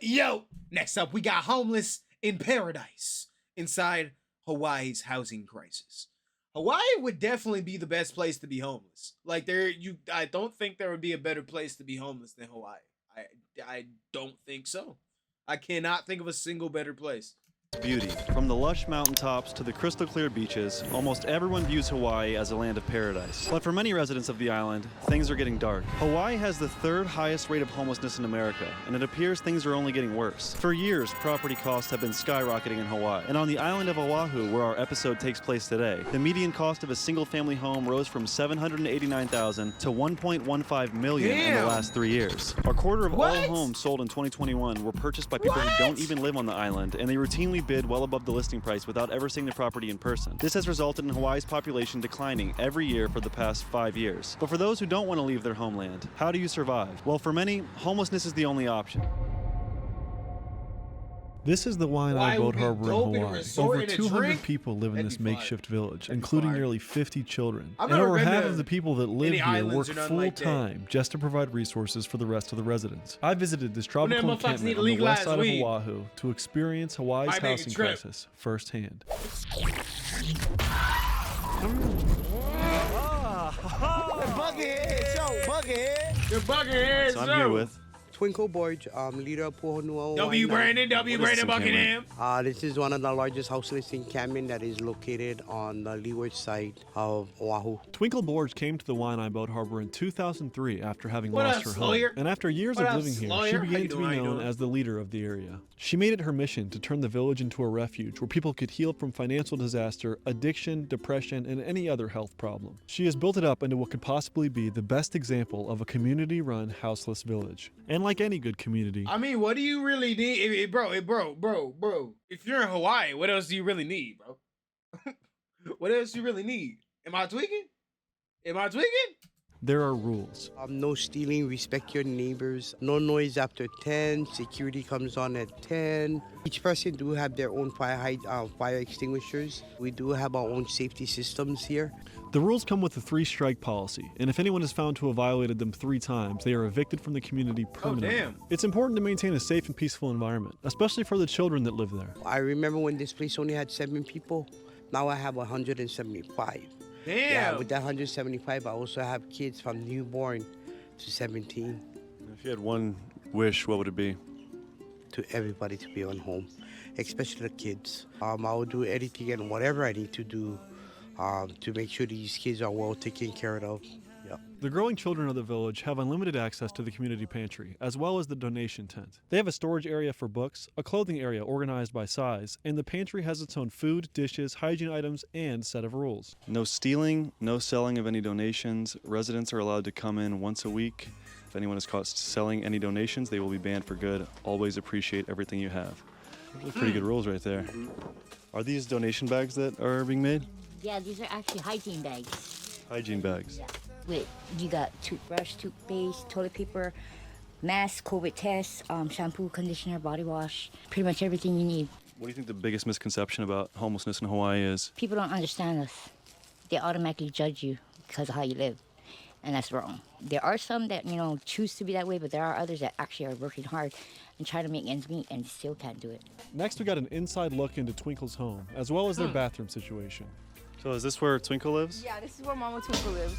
Yo, next up we got homeless in paradise inside Hawaii's housing crisis. Hawaii would definitely be the best place to be homeless. Like I don't think there would be a better place to be homeless than Hawaii. I don't think so. I cannot think of a single better place. Beauty. From the lush mountaintops to the crystal clear beaches, almost everyone views Hawaii as a land of paradise. But for many residents of the island, things are getting dark. Hawaii has the third highest rate of homelessness in America, and it appears things are only getting worse. For years, property costs have been skyrocketing in Hawaii. And on the island of Oahu, where our episode takes place today, the median cost of a single-family home rose from $789,000 to $1.15 million in the last 3 years. A quarter of all homes sold in 2021 were purchased by people who don't even live on the island, and they routinely bid well above the listing price without ever seeing the property in person. This has resulted in Hawaii's population declining every year for the past 5 years. But for those who don't want to leave their homeland, how do you survive? Well, for many, homelessness is the only option. This is the Waianae Boat Harbor in Hawaii. Over 200 people live in this makeshift village, including nearly 50 children. And over half of the people that live here work full-time just to provide resources for the rest of the residents. I visited this tropical encampment on the west side of Oahu to experience Hawaii's housing crisis firsthand. So I'm here with Twinkle Borge, leader of Puhonua. W. Brandon Buckingham. This is one of the largest houseless encampment that is located on the leeward side of Oahu. Twinkle Borge came to the Waianae Boat Harbor in 2003 after having lost her home. And after years of living here, she began to be known as the leader of the area. She made it her mission to turn the village into a refuge where people could heal from financial disaster, addiction, depression, and any other health problem. She has built it up into what could possibly be the best example of a community-run houseless village. And like any good community, I mean, what do you really need, bro? If you're in Hawaii, what else do you really need, bro? What else do you really need? Am I tweaking? there are rules. No stealing, respect your neighbors, no noise after 10, security comes on at 10. Each person do have their own fire extinguishers. We do have our own safety systems here. The rules come with a 3-strike policy, and if anyone is found to have violated them 3 times, they are evicted from the community permanently. Oh, damn. It's important to maintain a safe and peaceful environment, especially for the children that live there. I remember when this place only had 7 people. Now I have 175. Damn. Yeah, with that 175, I also have kids from newborn to 17. If you had one wish, what would it be? To everybody to be on home, especially the kids. I will do anything and whatever I need to do to make sure these kids are well taken care of. Yeah. The growing children of the village have unlimited access to the community pantry, as well as the donation tent. They have a storage area for books, a clothing area organized by size, and the pantry has its own food, dishes, hygiene items, and set of rules. No stealing, no selling of any donations. Residents are allowed to come in once a week. If anyone is caught selling any donations, they will be banned for good. Always appreciate everything you have. Those are pretty good rules right there. Are these donation bags that are being made? Yeah, these are actually hygiene bags. Hygiene bags. Yeah. Wait, you got toothbrush, toothpaste, toilet paper, mask, COVID test, shampoo, conditioner, body wash, pretty much everything you need. What do you think the biggest misconception about homelessness in Hawaii is? People don't understand us. They automatically judge you because of how you live, and that's wrong. There are some that, choose to be that way, but there are others that actually are working hard and try to make ends meet and still can't do it. Next, we got an inside look into Twinkle's home, as well as their bathroom situation. So is this where Twinkle lives? Yeah, this is where Mama Twinkle lives.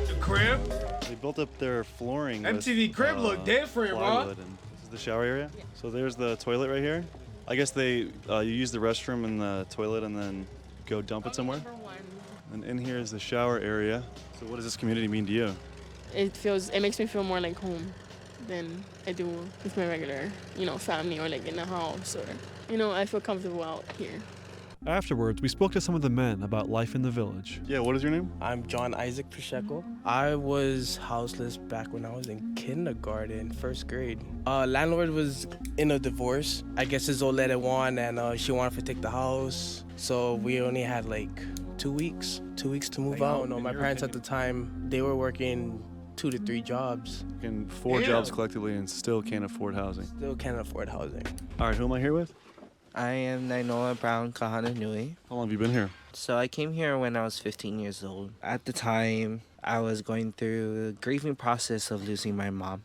The crib? They built up their flooring MTV with, crib look different, bro. And this is the shower area? Yeah. So there's the toilet right here. I guess you use the restroom and the toilet and then go dump it somewhere? And in here is the shower area. So what does this community mean to you? It makes me feel more like home than I do with my regular, family or like in the house or, I feel comfortable out here. Afterwards, we spoke to some of the men about life in the village. Yeah, what is your name? I'm John Isaac Pacheco. I was houseless back when I was in kindergarten, first grade. Landlord was in a divorce. I guess his old lady won and she wanted to take the house. So we only had like 2 weeks to move out. No, my parents at the time, they were working 2 to 3 jobs. And 4 jobs collectively and still can't afford housing. Still can't afford housing. All right, who am I here with? I am Nainoa Brown Kahananui. How long have you been here? So I came here when I was 15 years old. At the time, I was going through the grieving process of losing my mom.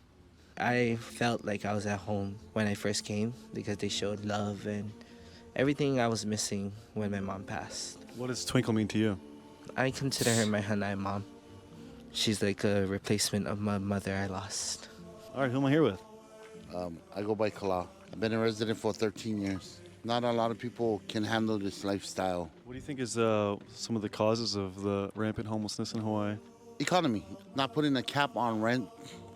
I felt like I was at home when I first came because they showed love and everything I was missing when my mom passed. What does Twinkle mean to you? I consider her my Hanai mom. She's like a replacement of my mother I lost. All right, who am I here with? I go by Kala. I've been a resident for 13 years. Not a lot of people can handle this lifestyle. What do you think is some of the causes of the rampant homelessness in Hawaii? Economy, not putting a cap on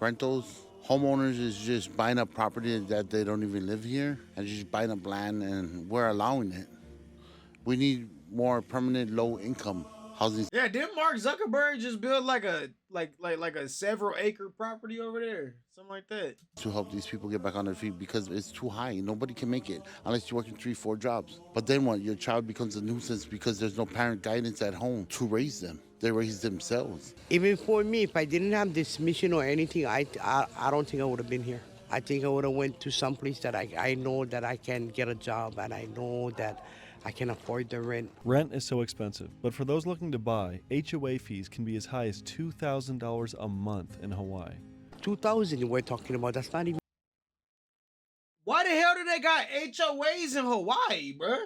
rentals. Homeowners is just buying up property that they don't even live here and just buying up land, and we're allowing it. We need more permanent low income housing. Yeah, didn't Mark Zuckerberg just build like a several acre property over there? Something like that. To help these people get back on their feet because it's too high. Nobody can make it unless you're working 3-4 jobs. But then what? Your child becomes a nuisance because there's no parent guidance at home to raise them. They raise themselves. Even for me, if I didn't have this mission or anything, I don't think I would have been here. I think I would have went to some place that I know that I can get a job and I know that I can afford the rent. Rent is so expensive, but for those looking to buy, HOA fees can be as high as $2,000 a month in Hawaii. $2,000 we're talking about, that's not even... Why the hell do they got HOAs in Hawaii, bruh?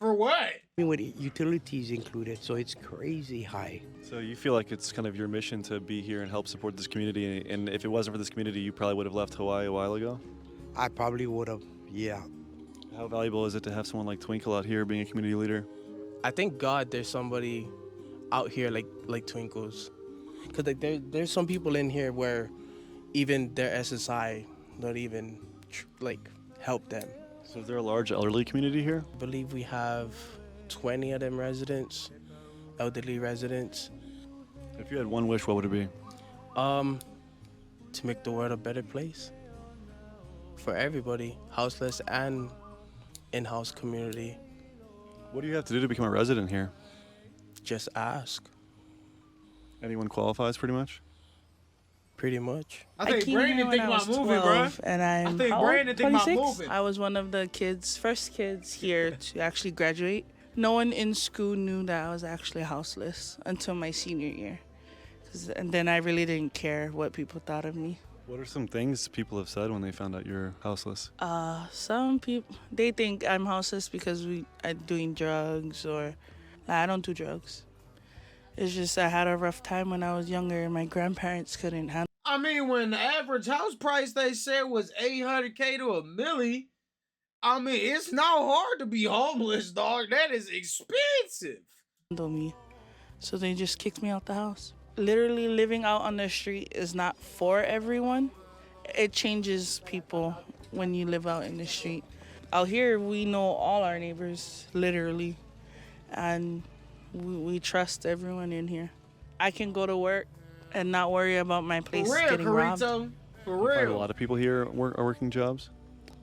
For what? I mean, with utilities included, so it's crazy high. So you feel like it's kind of your mission to be here and help support this community, and if it wasn't for this community, you probably would have left Hawaii a while ago? I probably would have, yeah. How valuable is it to have someone like Twinkle out here being a community leader? I thank God there's somebody out here like Twinkles. Because like, there's some people in here where even their SSI don't even help them. So is there a large elderly community here? I believe we have 20 of them residents, elderly residents. If you had one wish, what would it be? To make the world a better place for everybody, houseless and in-house community. What do you have to do to become a resident here? Just ask. Anyone qualifies, pretty much? Pretty much. I think Brandon think about moving, bro. And I think Brandon think about moving. I was one of the first kids here to actually graduate. No one in school knew that I was actually houseless until my senior year. And then I really didn't care what people thought of me. What are some things people have said when they found out you're houseless? Some people, they think I'm houseless because I'm doing drugs or I don't do drugs. It's just I had a rough time when I was younger and my grandparents couldn't handle. I mean, when the average house price they said was $800K to $1 million, I mean, it's not hard to be homeless, dog. That is expensive. Me. So they just kicked me out the house. Literally living out on the street is not for everyone. It changes people when you live out in the street. Out here, we know all our neighbors, literally, and we trust everyone in here. I can go to work and not worry about my place getting robbed. For real. A lot of people here are working jobs?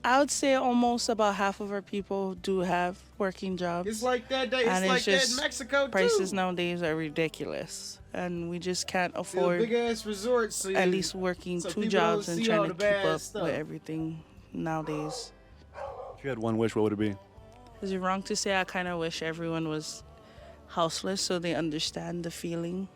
I would say almost about half of our people do have working jobs. It's like that day. It's like that in Mexico too. Prices nowadays are ridiculous, and we just can't afford big ass resorts. So at least working so 2 jobs and trying to keep up stuff with everything nowadays. If you had one wish, what would it be? Is it wrong to say I kind of wish everyone was houseless so they understand the feeling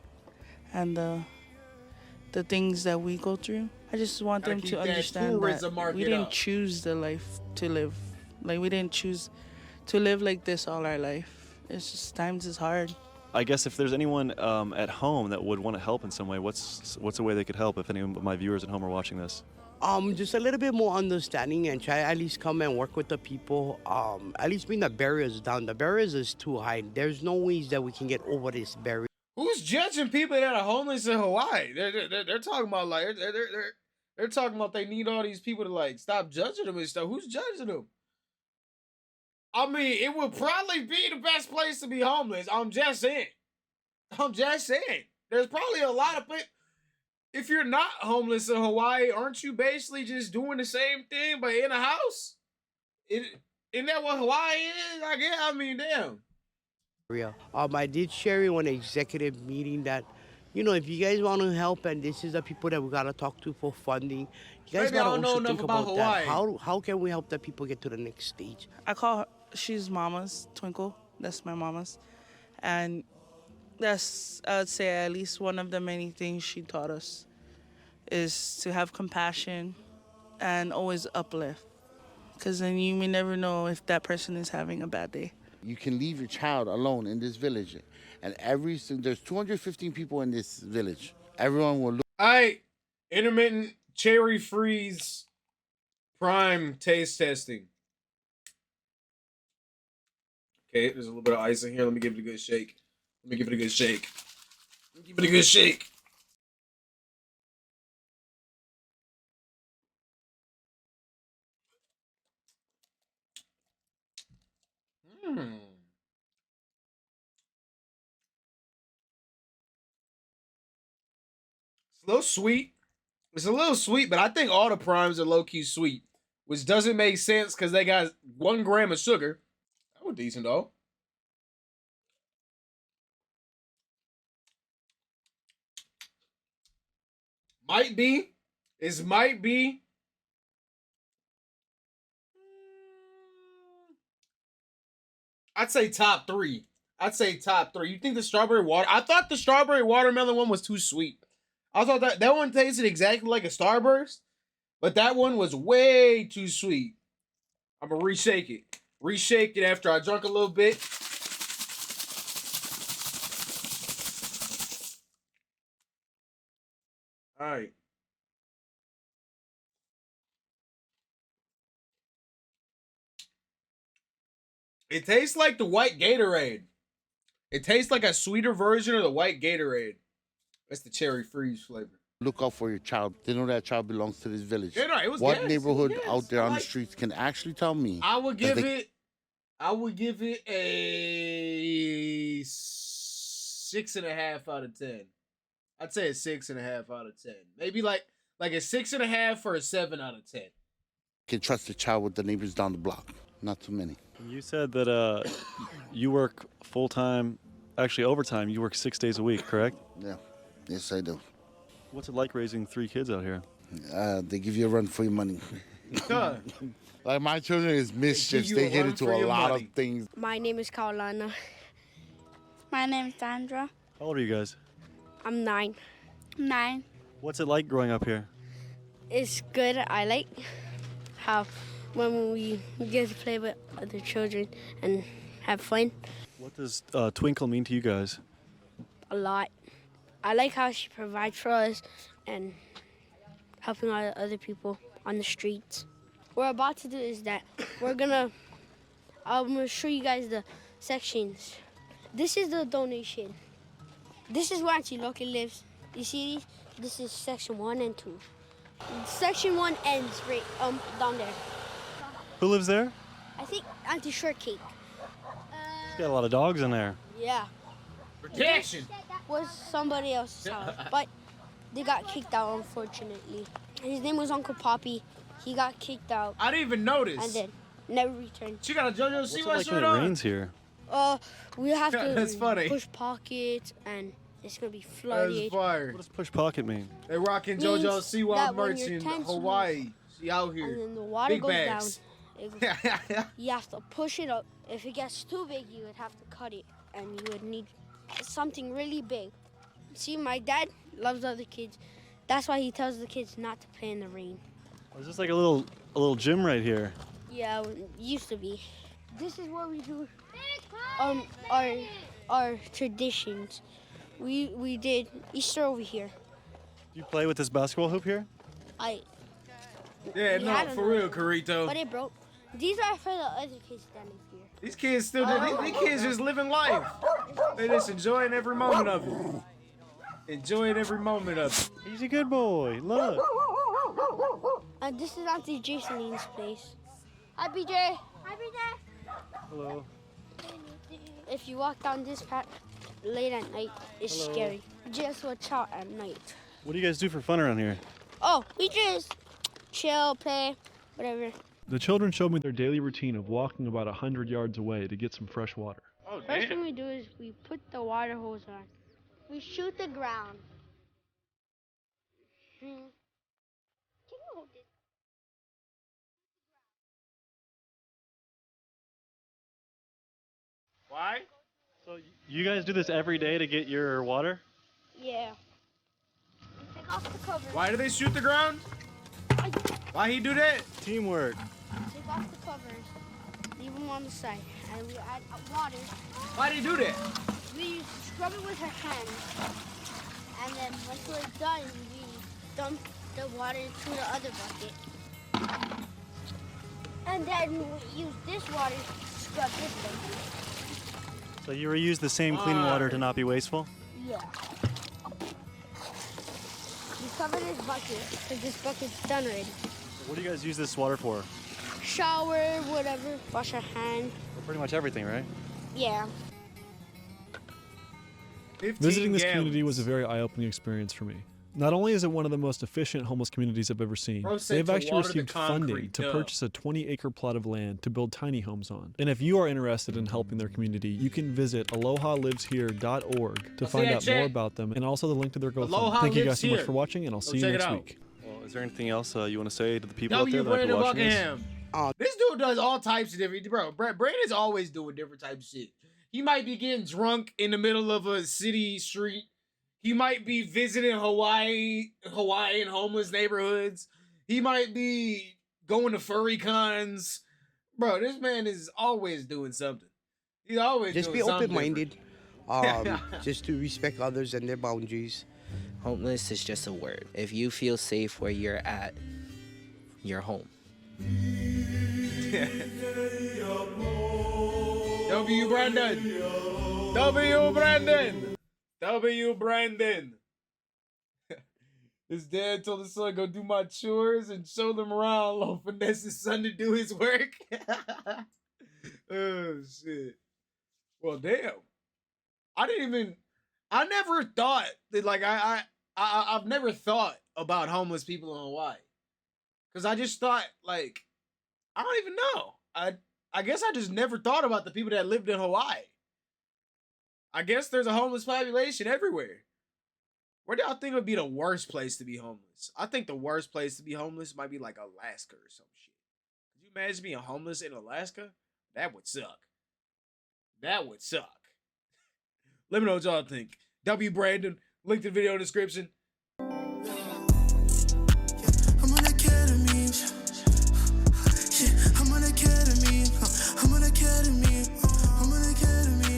and the things that we go through? I just want them to understand that we didn't choose the life to live. Like, we didn't choose to live like this all our life. It's just times is hard. I guess if there's anyone at home that would want to help in some way, what's a way they could help if any of my viewers at home are watching this? Just a little bit more understanding and try at least come and work with the people. At least bring the barriers down. The barriers is too high. There's no ways that we can get over this barrier. Who's judging people that are homeless in Hawaii? They're talking about like they're talking about they need all these people to like stop judging them and stuff. Who's judging them? I mean, it would probably be the best place to be homeless. I'm just saying. There's probably a lot of people. If you're not homeless in Hawaii, aren't you basically just doing the same thing but in a house? Isn't that what Hawaii is? I guess. I mean, damn. I did share in one executive meeting that, if you guys want to help and this is the people that we got to talk to for funding, you guys got to also think about that. How can we help the people get to the next stage? I call her, she's Mama's, Twinkle. That's my mama's. And that's, I would say, at least one of the many things she taught us is to have compassion and always uplift. Because then you may never know if that person is having a bad day. You can leave your child alone in this village, and there's 215 people in this village. Everyone will look. All right, intermittent cherry freeze prime taste testing. Okay, there's a little bit of ice in here. Let me give it a good shake. Give it a good shake. Hmm. It's a little sweet. It's a little sweet, but I think all the primes are low-key sweet, which doesn't make sense because they got 1 gram of sugar. That was decent, though. Might be. Might be. I'd say top 3. You think the strawberry water? I thought the strawberry watermelon one was too sweet. I thought that one tasted exactly like a Starburst, but that one was way too sweet. I'm gonna reshake it after I drunk a little bit. All right. It tastes like the white Gatorade. It tastes like a sweeter version of the white Gatorade. That's the cherry freeze flavor. Look out for your child. They know that child belongs to this village. Yeah, no, it was what gas. neighborhood out there on the streets can actually tell me? I would give it a 6.5 out of 10. I'd say a 6.5 out of 10. Maybe like a 6.5 or a 7 out of 10. Can trust the child with the neighbors down the block. Not too many. You said that you work full-time, actually overtime. You work 6 days a week, correct? Yeah. Yes, I do. What's it like raising 3 kids out here? They give you a run for your money. Like my children is mischief. They get into a lot of things. My name is Carolina. My name is Sandra. How old are you guys? I'm 9. 9. What's it like growing up here? It's good. I like how when we get to play with other children and have fun. What does Twinkle mean to you guys? A lot. I like how she provides for us and helping other people on the streets. What we're about to do is that I'm gonna show you guys the sections. This is the donation. This is where Auntie Loki lives. You see these? This is section 1 and 2. Section 1 ends right down there. Who lives there? I think Auntie Shortcake. She's got a lot of dogs in there. Yeah. Protection. Was somebody else's house, but they got kicked out, unfortunately. His name was Uncle Poppy. He got kicked out. I didn't even notice. And then never returned. She got a JoJo Siwa What's it like shirt when on. it rains here? We have to That's funny. push pockets, and it's gonna be That's flooded. fire. What does push pocket mean? They rocking Means JoJo Siwa that when merch your in tents Hawaii. She out here. And then the water Big goes bags. down. You have to push it up. If it gets too big, you would have to cut it, and you would need something really big. See, my dad loves other kids. That's why he tells the kids not to play in the rain. Is this like a little gym right here? Yeah, it used to be. This is where we do our traditions. We did Easter over here. Do you play with this basketball hoop here? Yeah, We no, had for real, Carito. But it broke. These are for the other kids standing here. These kids still do. These kids just living life. They just enjoying every moment of it. Enjoying every moment of it. He's a good boy. Look. This is Auntie Jasonine's place. Hi, BJ. Hi, BJ. Hello. If you walk down this path late at night, it's Hello. scary. Just watch out at night. What do you guys do for fun around here? Oh, we just chill, play, whatever. The children showed me their daily routine of walking about 100 yards away to get some fresh water. Oh, First thing we do is we put the water hose on. We shoot the ground. Can you hold this? Why? So you guys do this every day to get your water? Yeah. off the cover. Why do they shoot the ground? Why he do that? Teamwork. Take off the covers. Leave them on the side. And we add water. Why do you do that? We scrub it with our hands. And then once we're done, we dump the water into the other bucket. And then we use this water to scrub this bucket. So you reuse the same clean water to not be wasteful? Yeah. We cover this bucket because this bucket's done already. What do you guys use this water for? Shower, whatever. Wash our hands. For pretty much everything, right? Yeah. Visiting this community was a very eye-opening experience for me. Not only is it one of the most efficient homeless communities I've ever seen, they've actually received funding to purchase a 20-acre plot of land to build tiny homes on. And if you are interested in helping their community, you can visit alohaliveshere.org to find out more about them, and also the link to their GoFundMe. Thank you guys so much for watching, and I'll see you next week. Well, is there anything else you want to say to the people out there that are watching Buckingham. This dude does all types of different, bro. Brandon's always doing different types of shit. He might be getting drunk in the middle of a city street. He might be visiting Hawaiian homeless neighborhoods. He might be going to furry cons. Bro, this man is always doing something. He's always just doing be something open-minded. Just to respect others and their boundaries. Homeless is just a word. If you feel safe where you're at, you're home. W. Brandon. W. Brandon. W. Brandon. His dad told his son, go do my chores and show them around. Low finesse his son to do his work. Oh, shit. Well, damn. I never thought that, like, I've never thought about homeless people in Hawaii. Because I just thought, like, I don't even know. I guess I just never thought about the people that lived in Hawaii. I guess there's a homeless population everywhere. Where do y'all think would be the worst place to be homeless? I think the worst place to be homeless might be like Alaska or some shit. Could you imagine being homeless in Alaska? That would suck. That would suck. Let me know what y'all think. W. Brandon, link to the video in the description.